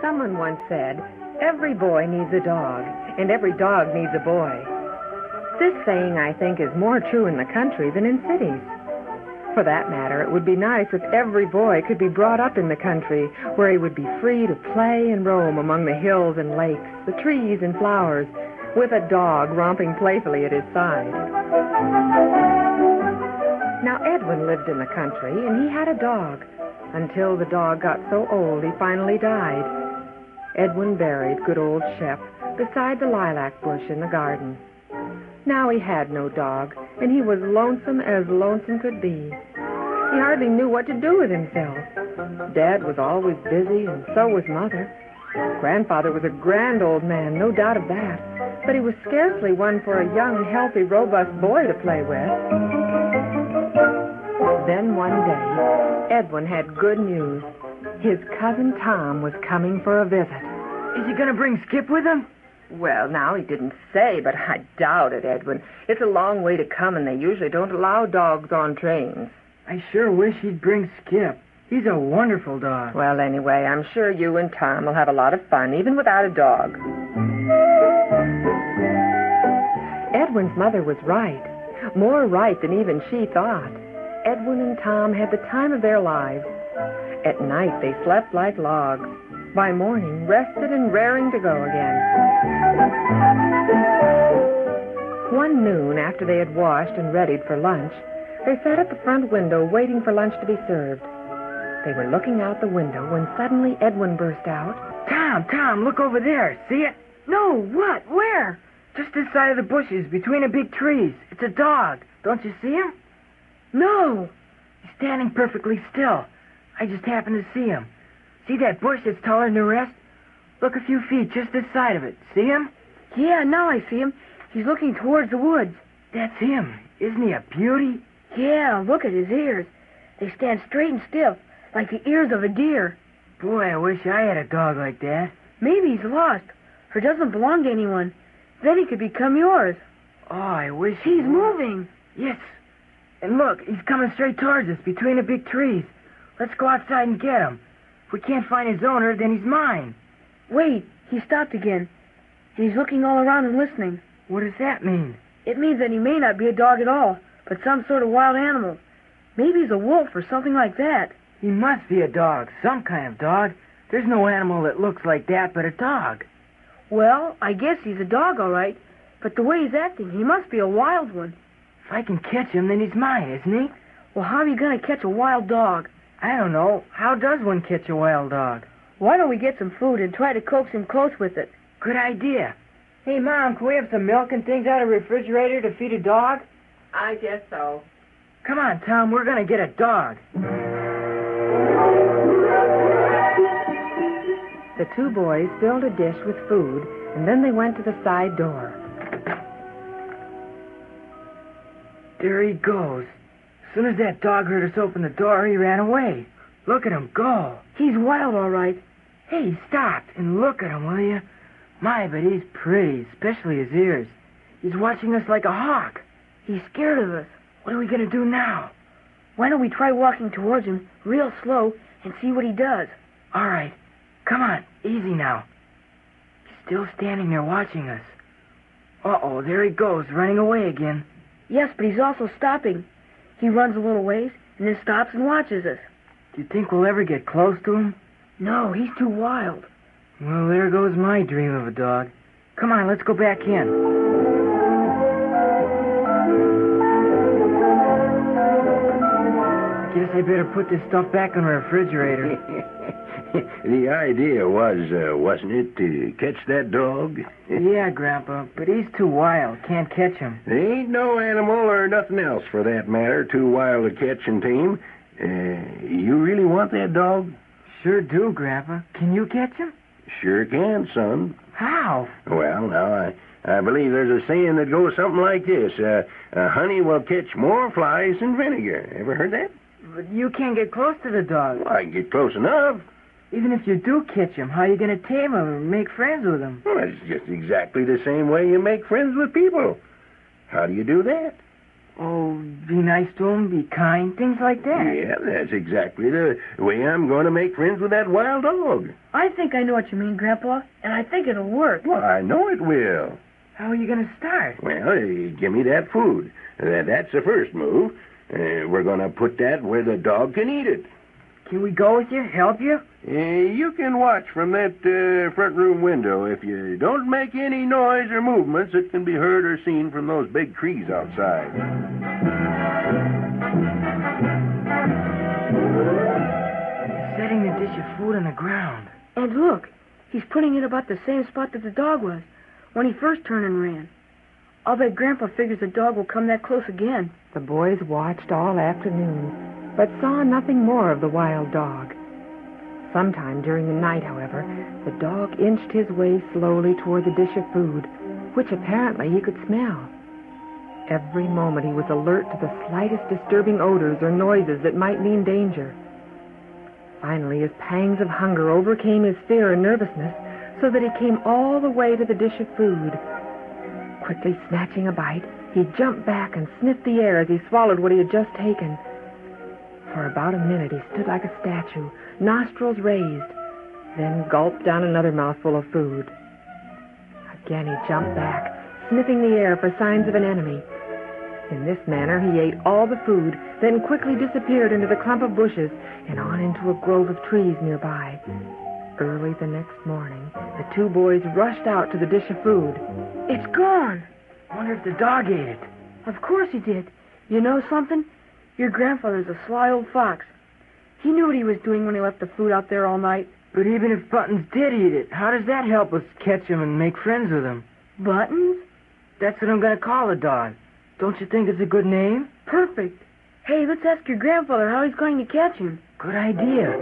Someone once said, every boy needs a dog, and every dog needs a boy. This saying, I think, is more true in the country than in cities. For that matter, it would be nice if every boy could be brought up in the country, where he would be free to play and roam among the hills and lakes, the trees and flowers, with a dog romping playfully at his side. Now, Edwin lived in the country, and he had a dog, until the dog got so old he finally died. Edwin buried good old Shep beside the lilac bush in the garden. Now he had no dog, and he was lonesome as lonesome could be. He hardly knew what to do with himself. Dad was always busy, and so was Mother. Grandfather was a grand old man, no doubt of that, but he was scarcely one for a young, healthy, robust boy to play with. Then one day, Edwin had good news. His cousin Tom was coming for a visit. Is he going to bring Skip with him? Well, now, he didn't say, but I doubt it, Edwin. It's a long way to come, and they usually don't allow dogs on trains. I sure wish he'd bring Skip. He's a wonderful dog. Well, anyway, I'm sure you and Tom will have a lot of fun, even without a dog. Edwin's mother was right. More right than even she thought. Edwin and Tom had the time of their lives. At night, they slept like logs. By morning, rested and raring to go again. One noon, after they had washed and readied for lunch, they sat at the front window waiting for lunch to be served. They were looking out the window when suddenly Edwin burst out. Tom, look over there. See it? No, what? Where? Just this side of the bushes, between the big trees. It's a dog. Don't you see him? No. He's standing perfectly still. I just happened to see him. See that bush that's taller than the rest? Look a few feet just this side of it. See him? Yeah, now I see him. He's looking towards the woods. That's him. Isn't he a beauty? Yeah, look at his ears. They stand straight and stiff, like the ears of a deer. Boy, I wish I had a dog like that. Maybe he's lost, or doesn't belong to anyone. Then he could become yours. Oh, I wish... He's moving. Yes. And look, he's coming straight towards us, between the big trees. Let's go outside and get him. If we can't find his owner, then he's mine. Wait, he stopped again. He's looking all around and listening. What does that mean? It means that he may not be a dog at all, but some sort of wild animal. Maybe he's a wolf or something like that. He must be a dog, some kind of dog. There's no animal that looks like that but a dog. Well, I guess he's a dog, all right. But the way he's acting, he must be a wild one. If I can catch him, then he's mine, isn't he? Well, how are you going to catch a wild dog? I don't know. How does one catch a wild dog? Why don't we get some food and try to coax him close with it? Good idea. Hey, Mom, can we have some milk and things out of the refrigerator to feed a dog? I guess so. Come on, Tom, we're going to get a dog. The two boys filled a dish with food, and then they went to the side door. There he goes. As soon as that dog heard us open the door, he ran away. Look at him go. He's wild, all right. Hey, he stopped, and look at him, will you? My, but he's pretty, especially his ears. He's watching us like a hawk. He's scared of us. What are we going to do now? Why don't we try walking towards him real slow and see what he does? All right. Come on, easy now. He's still standing there watching us. Uh-oh, there he goes, running away again. Yes, but he's also stopping. He runs a little ways and then stops and watches us. Do you think we'll ever get close to him? No, he's too wild. Well, there goes my dream of a dog. Come on, let's go back in. Guess I better put this stuff back in the refrigerator. The idea was, wasn't it, to catch that dog? Yeah, Grandpa, but he's too wild. Can't catch him. There ain't no animal or nothing else, for that matter, too wild to catch and tame. You really want that dog? Sure do, Grandpa. Can you catch him? Sure can, son. How? Well, now, I believe there's a saying that goes something like this. Honey will catch more flies than vinegar. Ever heard that? But you can't get close to the dog. Well, I can get close enough. Even if you do catch him, how are you going to tame him and make friends with him? Well, it's just exactly the same way you make friends with people. How do you do that? Oh, be nice to him, be kind, things like that. Yeah, that's exactly the way I'm going to make friends with that wild dog. I think I know what you mean, Grandpa, and I think it'll work. Well, I know it will. How are you going to start? Well, give me that food. That's the first move. We're going to put that where the dog can eat it. Can we go with you, help you? You can watch from that front room window. If you don't make any noise or movements, it can be heard or seen from those big trees outside. Setting the dish of food on the ground. And look, he's putting it about the same spot that the dog was when he first turned and ran. I'll bet Grandpa figures the dog will come that close again. The boys watched all afternoon, but saw nothing more of the wild dog. Sometime during the night, however, the dog inched his way slowly toward the dish of food, which apparently he could smell. Every moment he was alert to the slightest disturbing odors or noises that might mean danger. Finally, his pangs of hunger overcame his fear and nervousness, so that he came all the way to the dish of food. Quickly snatching a bite, he jumped back and sniffed the air as he swallowed what he had just taken. For about a minute he stood like a statue, nostrils raised, then gulped down another mouthful of food. Again he jumped back, sniffing the air for signs of an enemy. In this manner he ate all the food, then quickly disappeared into the clump of bushes and on into a grove of trees nearby. Early the next morning, the two boys rushed out to the dish of food. It's gone. Wonder if the dog ate it. Of course he did. You know something? Your grandfather's a sly old fox. He knew what he was doing when he left the food out there all night. But even if Buttons did eat it, how does that help us catch him and make friends with him? Buttons? That's what I'm going to call the dog. Don't you think it's a good name? Perfect. Hey, let's ask your grandfather how he's going to catch him. Good idea.